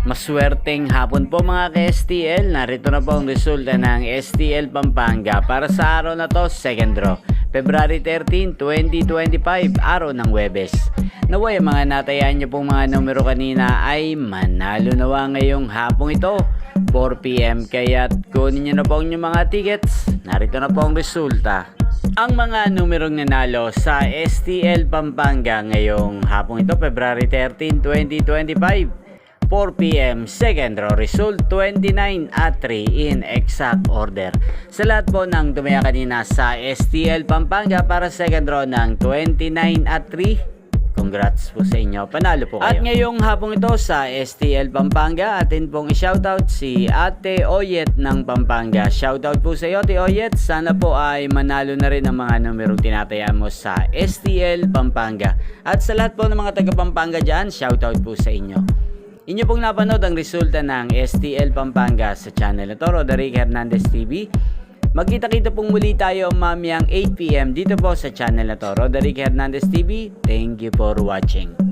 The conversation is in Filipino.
Maswerteng hapon po mga ka-STL. Narito na po ang resulta ng STL Pampanga para sa araw na to, second draw. February 13, 2025, araw ng Huwebes. Naway mga natayaan niyo pong mga numero kanina ay manalo nawa ngayong hapong ito, 4 PM. Kaya kunin niyo na po ang inyong mga tickets. Narito na po ang resulta. Ang mga numerong nanalo sa STL Pampanga ngayong hapong ito, February 13, 2025. 4 PM, second draw, result 29 at 3 in exact order. Sa lahat po ng tumaya kanina sa STL Pampanga para second draw ng 29 at 3, congrats po sa inyo, panalo po kayo. At ngayong hapong ito sa STL Pampanga, atin pong i-shoutout si Ate Oyet ng Pampanga. Shoutout po sa iyo, Ate Oyet. Sana po ay manalo na rin ang mga numerong tinataya mo sa STL Pampanga. At sa lahat po ng mga taga Pampanga dyan, shoutout po sa inyo. Inyo pong napanood ang resulta ng STL Pampanga sa channel na to, Roderick Hernandez TV. Magkita-kita pong muli tayo mamayang 8 PM dito po sa channel na to, Roderick Hernandez TV. Thank you for watching.